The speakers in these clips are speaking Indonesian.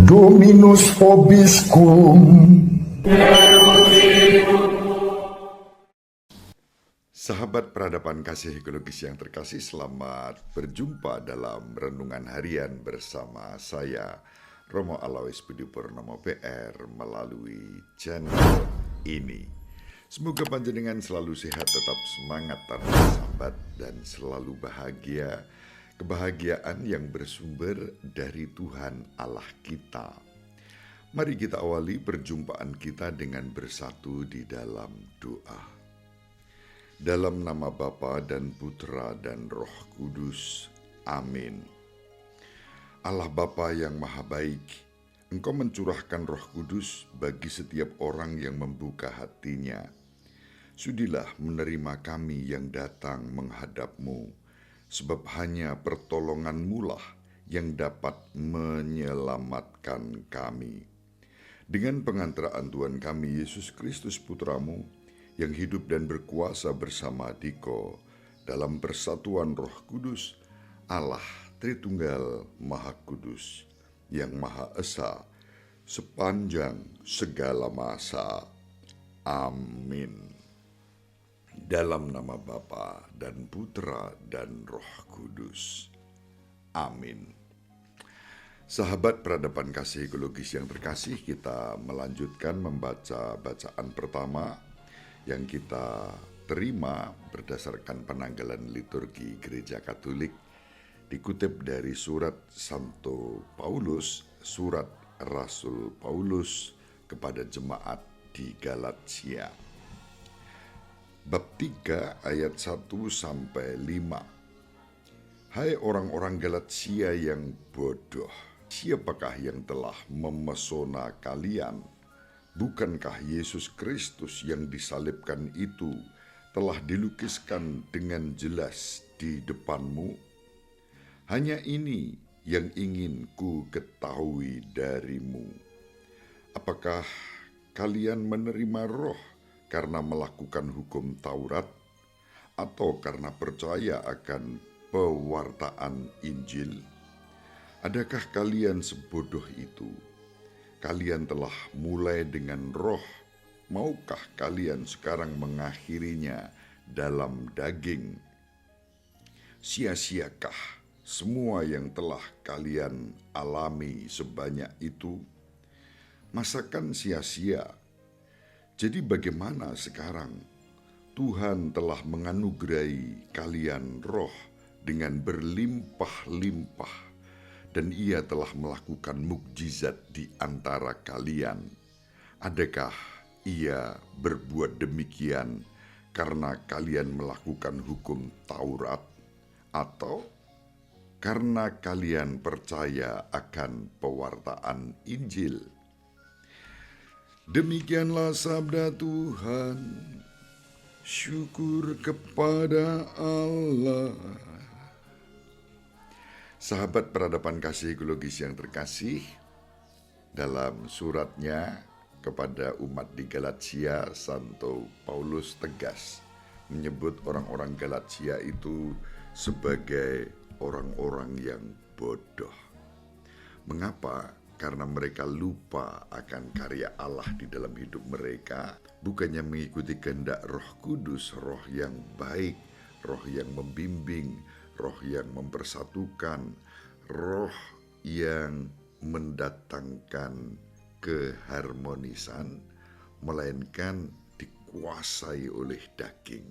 Dominus vobiscum. Sahabat peradaban kasih ekologis yang terkasih, selamat berjumpa dalam Renungan Harian bersama saya, Romo Alois Budi Purnomo PR, melalui channel ini. Semoga panjenengan selalu sehat, tetap semangat tanpa sambat, dan selalu bahagia. Kebahagiaan yang bersumber dari Tuhan Allah kita. Mari kita awali perjumpaan kita dengan bersatu di dalam doa. Dalam nama Bapa dan Putra dan Roh Kudus. Amin. Allah Bapa yang Maha Baik, Engkau mencurahkan Roh Kudus bagi setiap orang yang membuka hatinya. Sudilah menerima kami yang datang menghadap-Mu, sebab hanya pertolongan-Mu lah yang dapat menyelamatkan kami. Dengan pengantaraan Tuhan kami Yesus Kristus Putra-Mu, yang hidup dan berkuasa bersama Diko, dalam persatuan Roh Kudus, Allah Tritunggal Maha Kudus, yang Maha Esa, sepanjang segala masa. Amin. Dalam nama Bapa dan Putra dan Roh Kudus. Amin. Sahabat peradaban kasih ekologis yang terkasih, kita melanjutkan membaca bacaan pertama yang kita terima berdasarkan penanggalan liturgi Gereja Katolik, dikutip dari surat Santo Paulus, surat Rasul Paulus kepada jemaat di Galatia. Bab 3 ayat 1 sampai 5. Hai orang-orang Galatia yang bodoh, siapakah yang telah memesona kalian? Bukankah Yesus Kristus yang disalibkan itu telah dilukiskan dengan jelas di depanmu? Hanya ini yang ingin ku ketahui darimu. Apakah kalian menerima Roh karena melakukan hukum Taurat, atau karena percaya akan pewartaan Injil? Adakah kalian sebodoh itu? Kalian telah mulai dengan Roh, maukah kalian sekarang mengakhirinya dalam daging? Sia-siakah semua yang telah kalian alami sebanyak itu? Masakan sia-sia? Jadi bagaimana sekarang? Tuhan telah menganugerahi kalian Roh dengan berlimpah-limpah, dan Ia telah melakukan mukjizat di antara kalian. Adakah Ia berbuat demikian karena kalian melakukan hukum Taurat, atau karena kalian percaya akan pewartaan Injil? Demikianlah sabda Tuhan. Syukur kepada Allah. Sahabat peradaban kasih ekologis yang terkasih, dalam suratnya kepada umat di Galatia, Santo Paulus tegas menyebut orang-orang Galatia itu sebagai orang-orang yang bodoh. Mengapa? Karena mereka lupa akan karya Allah di dalam hidup mereka, bukannya mengikuti kehendak Roh Kudus, Roh yang baik, Roh yang membimbing, Roh yang mempersatukan, Roh yang mendatangkan keharmonisan, melainkan dikuasai oleh daging.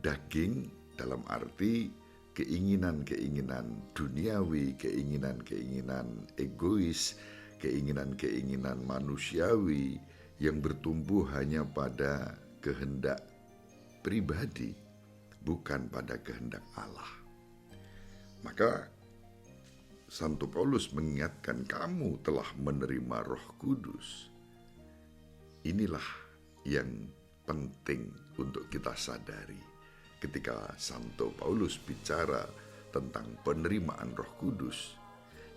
Daging dalam arti keinginan-keinginan duniawi, keinginan-keinginan egois, keinginan-keinginan manusiawi yang bertumbuh hanya pada kehendak pribadi, bukan pada kehendak Allah. Maka Santo Paulus mengingatkan, kamu telah menerima Roh Kudus. Inilah yang penting untuk kita sadari. Ketika Santo Paulus bicara tentang penerimaan Roh Kudus,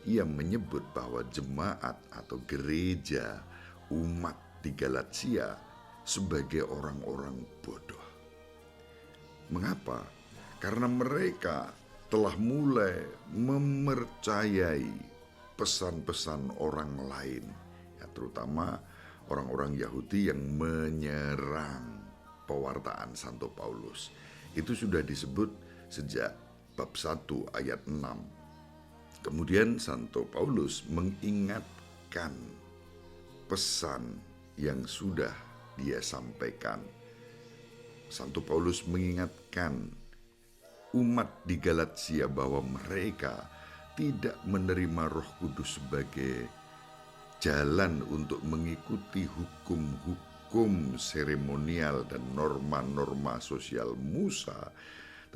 ia menyebut bahwa jemaat atau gereja umat di Galatia sebagai orang-orang bodoh. Mengapa? Karena mereka telah mulai mempercayai pesan-pesan orang lain, ya, terutama orang-orang Yahudi yang menyerang pewartaan Santo Paulus. Itu sudah disebut sejak bab 1 ayat 6. Kemudian Santo Paulus mengingatkan pesan yang sudah dia sampaikan. Santo Paulus mengingatkan umat di Galatia bahwa mereka tidak menerima Roh Kudus sebagai jalan untuk mengikuti hukum-hukum seremonial dan norma-norma sosial Musa,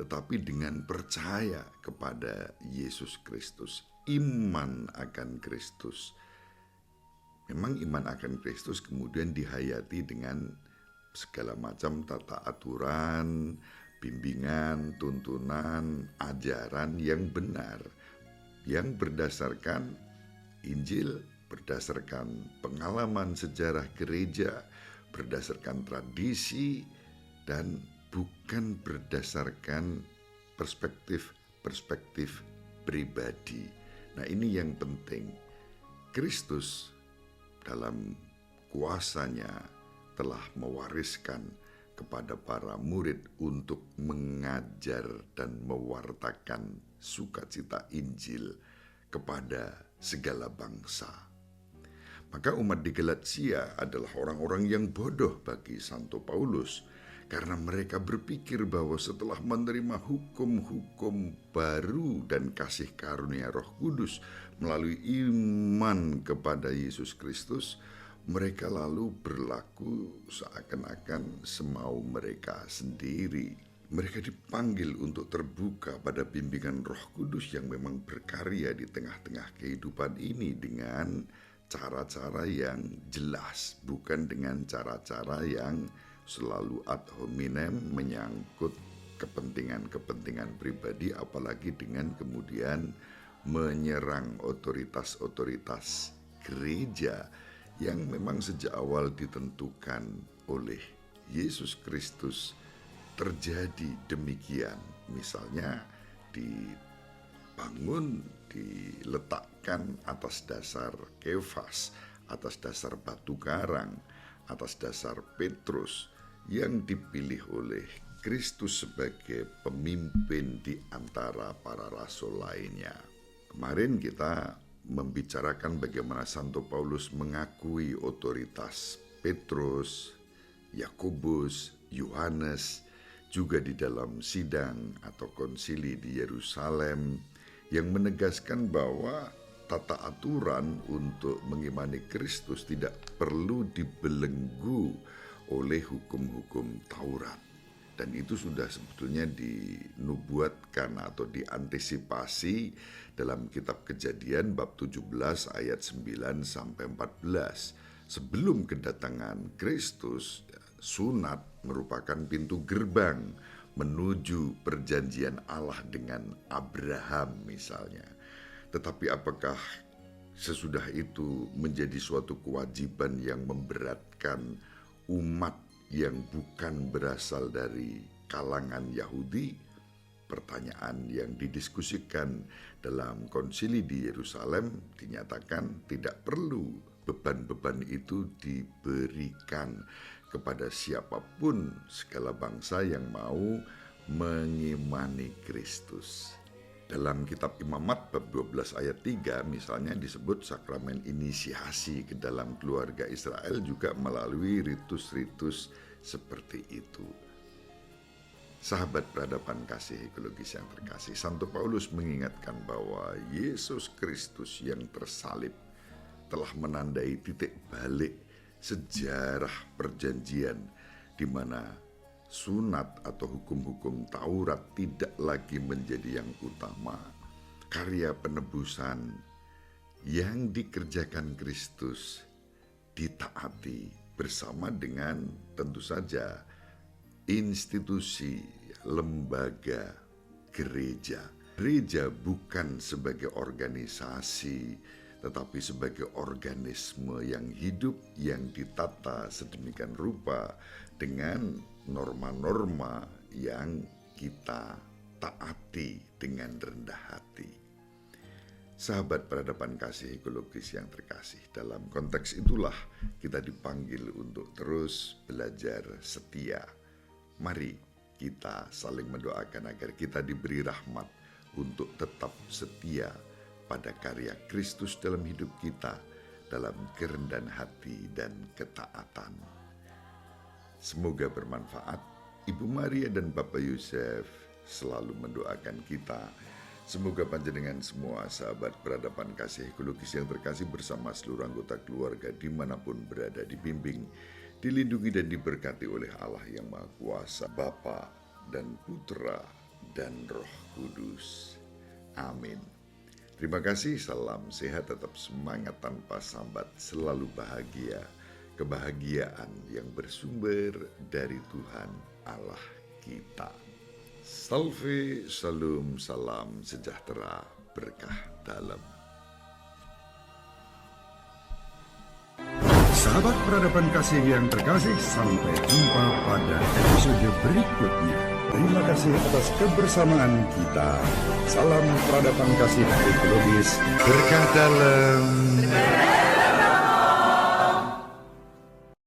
tetapi dengan percaya kepada Yesus Kristus, iman akan Kristus. Memang iman akan Kristus kemudian dihayati dengan segala macam tata aturan, bimbingan, tuntunan, ajaran yang benar, yang berdasarkan Injil, berdasarkan pengalaman sejarah gereja, berdasarkan tradisi, dan bukan berdasarkan perspektif pribadi. Nah, ini yang penting. Kristus dalam kuasanya telah mewariskan kepada para murid untuk mengajar dan mewartakan sukacita Injil kepada segala bangsa. Maka umat di Galatia adalah orang-orang yang bodoh bagi Santo Paulus, karena mereka berpikir bahwa setelah menerima hukum-hukum baru dan kasih karunia Roh Kudus melalui iman kepada Yesus Kristus, mereka lalu berlaku seakan-akan semau mereka sendiri. Mereka dipanggil untuk terbuka pada bimbingan Roh Kudus yang memang berkarya di tengah-tengah kehidupan ini dengan cara-cara yang jelas, bukan dengan cara-cara yang selalu ad hominem menyangkut kepentingan-kepentingan pribadi, apalagi dengan kemudian menyerang otoritas-otoritas gereja yang memang sejak awal ditentukan oleh Yesus Kristus terjadi demikian. Misalnya dibangun, diletakkan atas dasar Kefas, atas dasar batu karang, atas dasar Petrus yang dipilih oleh Kristus sebagai pemimpin di antara para rasul lainnya. Kemarin kita membicarakan bagaimana Santo Paulus mengakui otoritas Petrus, Yakobus, Yohanes, juga di dalam sidang atau konsili di Yerusalem yang menegaskan bahwa tata aturan untuk mengimani Kristus tidak perlu dibelenggu oleh hukum-hukum Taurat. Dan itu sudah sebetulnya dinubuatkan atau diantisipasi dalam kitab Kejadian bab 17 ayat 9 sampai 14. Sebelum kedatangan Kristus, sunat merupakan pintu gerbang menuju perjanjian Allah dengan Abraham misalnya. Tetapi apakah sesudah itu menjadi suatu kewajiban yang memberatkan umat yang bukan berasal dari kalangan Yahudi? Pertanyaan yang didiskusikan dalam konsili di Yerusalem dinyatakan tidak perlu beban-beban itu diberikan kepada siapapun segala bangsa yang mau mengimani Kristus. Dalam kitab Imamat bab 12 ayat 3 misalnya disebut sakramen inisiasi ke dalam keluarga Israel juga melalui ritus-ritus seperti itu. Sahabat peradaban kasih ekologis yang terkasih, Santo Paulus mengingatkan bahwa Yesus Kristus yang tersalib telah menandai titik balik sejarah perjanjian di mana sunat atau hukum-hukum Taurat tidak lagi menjadi yang utama. Karya penebusan yang dikerjakan Kristus ditaati bersama dengan tentu saja institusi, lembaga, gereja. Gereja bukan sebagai organisasi, tetapi sebagai organisme yang hidup, yang ditata sedemikian rupa dengan norma-norma yang kita taati dengan rendah hati. Sahabat peradaban kasih ekologis yang terkasih, dalam konteks itulah kita dipanggil untuk terus belajar setia. Mari kita saling mendoakan agar kita diberi rahmat untuk tetap setia pada karya Kristus dalam hidup kita, dalam kerendahan hati dan ketaatan. Semoga bermanfaat. Ibu Maria dan Bapak Yusuf selalu mendoakan kita. Semoga panjenengan semua sahabat peradaban kasih ekologis yang terkasih bersama seluruh anggota keluarga dimanapun berada dibimbing, dilindungi dan diberkati oleh Allah yang Maha Kuasa, Bapa dan Putra dan Roh Kudus. Amin. Terima kasih, salam sehat, tetap semangat tanpa sambat, selalu bahagia. Kebahagiaan yang bersumber dari Tuhan Allah kita. Salve, salam, salam sejahtera, berkah dalam. Sahabat peradaban kasih yang terkasih, sampai jumpa pada episode berikutnya. Terima kasih atas kebersamaan kita. Salam peradaban kasih ekologis, berkah dalam.